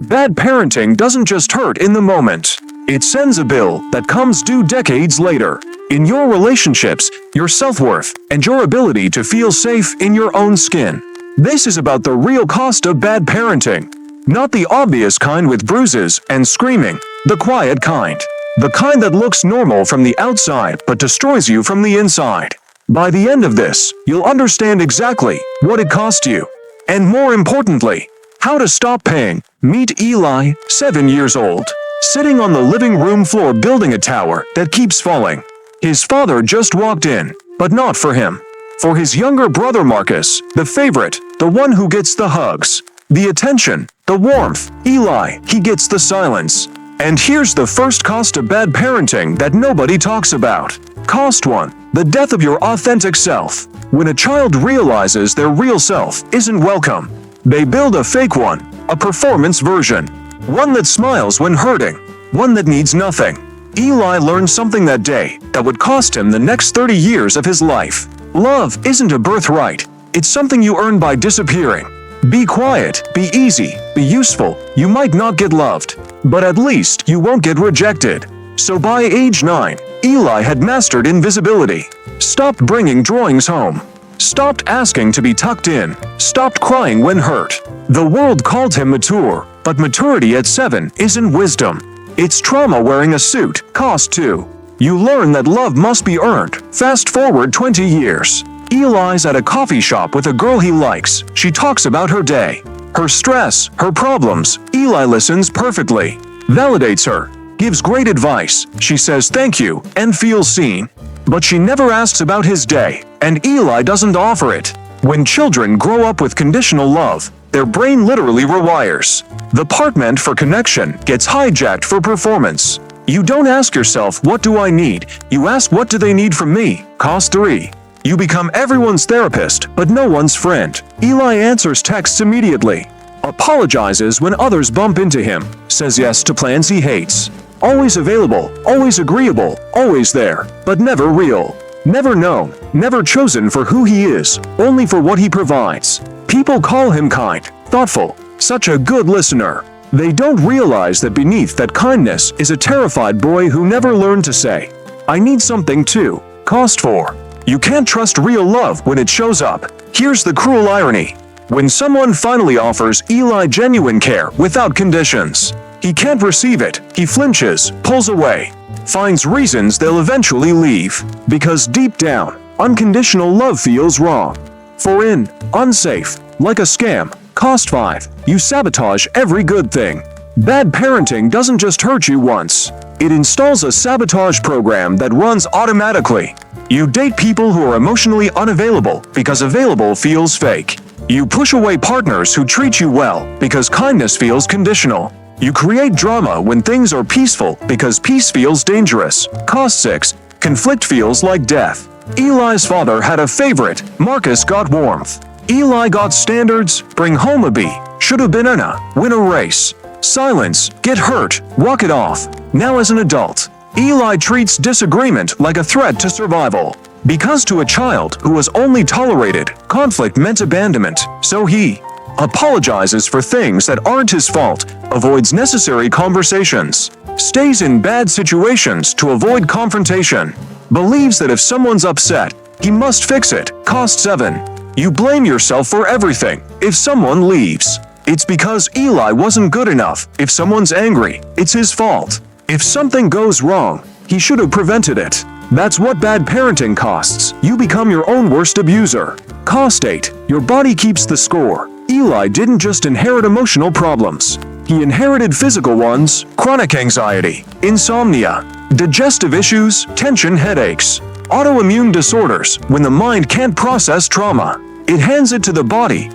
Bad parenting doesn't just hurt in the moment. It sends a bill that comes due decades later. In your relationships, your self-worth, and your ability to feel safe in your own skin. This is about the real cost of bad parenting. Not the obvious kind with bruises and screaming, the quiet kind. The kind that looks normal from the outside but destroys you from the inside. By the end of this, you'll understand exactly what it cost you. And more importantly, how to stop paying. Meet Eli, 7 years old, sitting on the living room floor building a tower that keeps falling. His father just walked in, but not for him. For his younger brother Marcus, the favorite, the one who gets the hugs, the attention, the warmth. Eli, he gets the silence. And here's the first cost of bad parenting that nobody talks about. Cost 1. The death of your authentic self. When a child realizes their real self isn't welcome, they build a fake one, a performance version. One that smiles when hurting, one that needs nothing. Eli learned something that day that would cost him the next 30 years of his life. Love isn't a birthright. It's something you earn by disappearing. Be quiet, be easy, be useful. You might not get loved, but at least you won't get rejected. So by age 9, Eli had mastered invisibility. Stopped bringing drawings home. Stopped asking to be tucked in. Stopped crying when hurt. The world called him mature, but maturity at 7 isn't wisdom. It's trauma wearing a suit. Cost 2. You learn that love must be earned. Fast forward 20 years. Eli's at a coffee shop with a girl he likes. She talks about her day, her stress, her problems. Eli listens perfectly, validates her, gives great advice. She says thank you and feels seen. But she never asks about his day, and Eli doesn't offer it. When children grow up with conditional love, their brain literally rewires. The part meant for connection gets hijacked for performance. You don't ask yourself, what do I need? You ask, what do they need from me? Cost 3. You become everyone's therapist, but no one's friend. Eli answers texts immediately, apologizes when others bump into him, says yes to plans he hates. Always available, always agreeable, always there, but never real. Never known, never chosen for who he is, only for what he provides. People call him kind, thoughtful, such a good listener. They don't realize that beneath that kindness is a terrified boy who never learned to say, I need something too. Cost 4. You can't trust real love when it shows up. Here's the cruel irony. When someone finally offers Eli genuine care without conditions, he can't receive it. He flinches, pulls away, finds reasons they'll eventually leave. Because deep down, unconditional love feels wrong. Foreign, unsafe, like a scam. Cost 5. You sabotage every good thing. Bad parenting doesn't just hurt you once. It installs a sabotage program that runs automatically. You date people who are emotionally unavailable because available feels fake. You push away partners who treat you well because kindness feels conditional. You create drama when things are peaceful because peace feels dangerous. Cost 6. Conflict feels like death. Eli's father had a favorite. Marcus got warmth. Eli got standards. Bring home a B. Should have been an A. Win a race. Silence. Get hurt. Walk it off. Now as an adult, Eli treats disagreement like a threat to survival. Because to a child who was only tolerated, conflict meant abandonment, so he apologizes for things that aren't his fault, avoids necessary conversations, stays in bad situations to avoid confrontation, believes that if someone's upset, he must fix it. Cost 7. You blame yourself for everything. If someone leaves, it's because Eli wasn't good enough. If someone's angry, it's his fault. If something goes wrong, he should have prevented it. That's what bad parenting costs. You become your own worst abuser. Cost 8. Your body keeps the score. Eli didn't just inherit emotional problems. He inherited physical ones: chronic anxiety, insomnia, digestive issues, tension headaches, autoimmune disorders. When the mind can't process trauma, it hands it to the body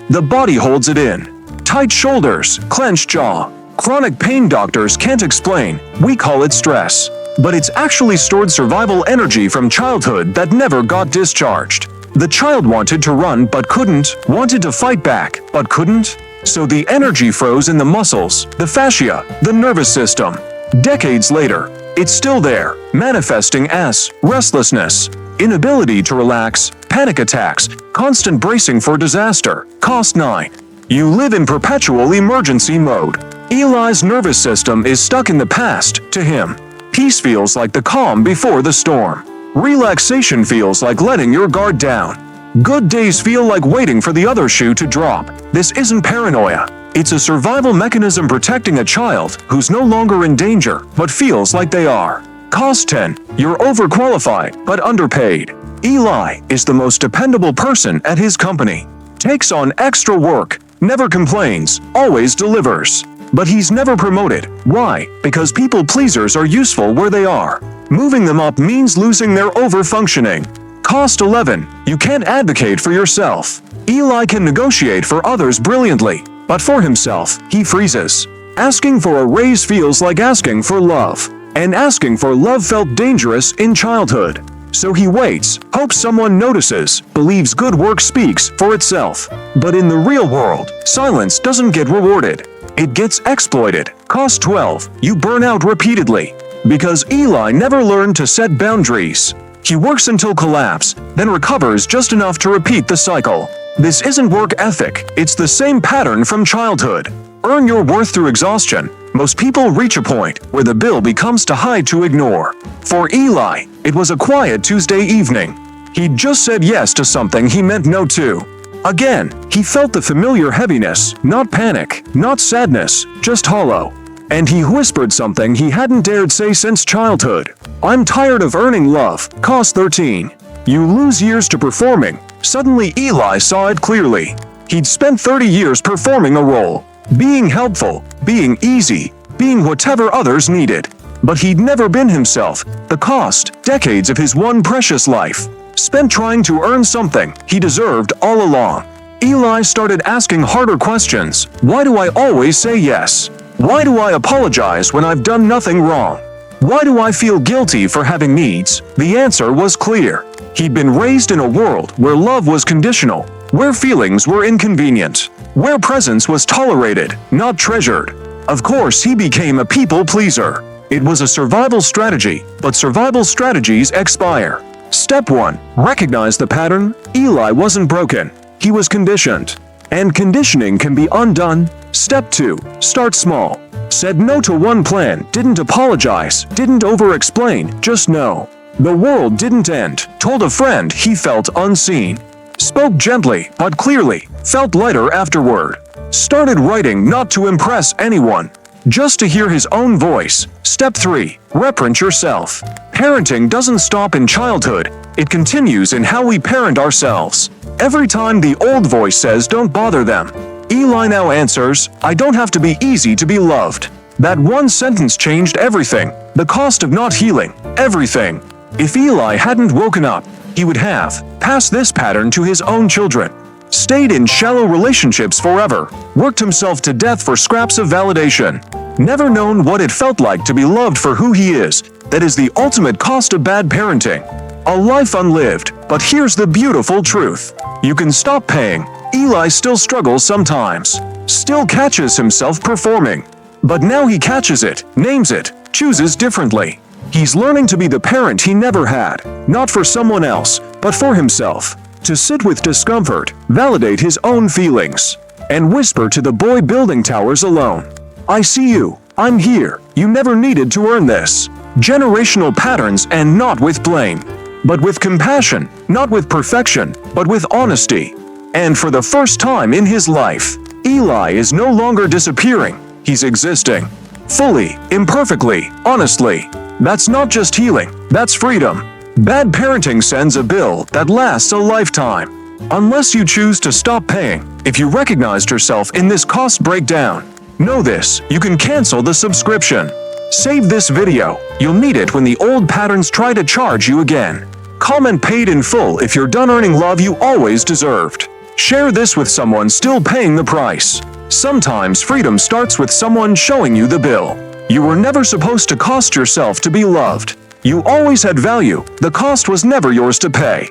holds it in. Tight shoulders, clenched jaw, chronic pain doctors can't explain. We call it stress. But it's actually stored survival energy from childhood that never got discharged. The child wanted to run but couldn't, wanted to fight back but couldn't. So the energy froze in the muscles, the fascia, the nervous system. Decades later, it's still there, manifesting as restlessness, inability to relax, panic attacks, constant bracing for disaster. Cost 9. You live in perpetual emergency mode. Eli's nervous system is stuck in the past. To him, peace feels like the calm before the storm. Relaxation feels like letting your guard down. Good days feel like waiting for the other shoe to drop. This isn't paranoia. It's a survival mechanism protecting a child who's no longer in danger but feels like they are. Cost 10. You're overqualified but underpaid. Eli is the most dependable person at his company. Takes on extra work, never complains, always delivers. But he's never promoted. Why? Because people pleasers are useful where they are. Moving them up means losing their over-functioning. Cost 11. You can't advocate for yourself. Eli can negotiate for others brilliantly, but for himself, he freezes. Asking for a raise feels like asking for love. And asking for love felt dangerous in childhood. So he waits, hopes someone notices, believes good work speaks for itself. But in the real world, silence doesn't get rewarded. It gets exploited. Cost 12. You burn out repeatedly. Because Eli never learned to set boundaries. He works until collapse, then recovers just enough to repeat the cycle. This isn't work ethic, it's the same pattern from childhood. Earn your worth through exhaustion. Most people reach a point where the bill becomes too high to ignore. For Eli, it was a quiet Tuesday evening. He'd just said yes to something he meant no to. Again, he felt the familiar heaviness, not panic, not sadness, just hollow. And he whispered something he hadn't dared say since childhood. I'm tired of earning love. Cost 13. You lose years to performing. Suddenly Eli saw it clearly. He'd spent 30 years performing a role. Being helpful, being easy, being whatever others needed. But he'd never been himself. The cost, decades of his one precious life, spent trying to earn something he deserved all along. Eli started asking harder questions. Why do I always say yes? Why do I apologize when I've done nothing wrong? Why do I feel guilty for having needs? The answer was clear. He'd been raised in a world where love was conditional, where feelings were inconvenient, where presence was tolerated, not treasured. Of course, he became a people pleaser. It was a survival strategy, but survival strategies expire. Step 1. Recognize the pattern. Eli wasn't broken. He was conditioned. And conditioning can be undone. Step 2. Start small. Said no to one plan, didn't apologize, didn't over-explain, just no. The world didn't end. Told a friend he felt unseen. Spoke gently, but clearly, felt lighter afterward. Started writing not to impress anyone, just to hear his own voice. Step 3. Reparent yourself. Parenting doesn't stop in childhood. It continues in how we parent ourselves. Every time the old voice says don't bother them, Eli now answers, I don't have to be easy to be loved. That one sentence changed everything. The cost of not healing. Everything. If Eli hadn't woken up, he would have passed this pattern to his own children. Stayed in shallow relationships forever. Worked himself to death for scraps of validation. Never known what it felt like to be loved for who he is. That is the ultimate cost of bad parenting. A life unlived. But here's the beautiful truth. You can stop paying. Eli still struggles sometimes. Still catches himself performing. But now he catches it, names it, chooses differently. He's learning to be the parent he never had. Not for someone else, but for himself. To sit with discomfort, validate his own feelings, and whisper to the boy building towers alone. I see you. I'm here. You never needed to earn this. Generational patterns, and not with blame, but with compassion, not with perfection, but with honesty. And for the first time in his life, Eli is no longer disappearing. He's existing. Fully, imperfectly, honestly. That's not just healing, that's freedom. Bad parenting sends a bill that lasts a lifetime. Unless you choose to stop paying. If you recognized yourself in this cost breakdown, know this, you can cancel the subscription. Save this video. You'll need it when the old patterns try to charge you again. Comment paid in full if you're done earning love you always deserved. Share this with someone still paying the price. Sometimes freedom starts with someone showing you the bill. You were never supposed to cost yourself to be loved. You always had value. The cost was never yours to pay.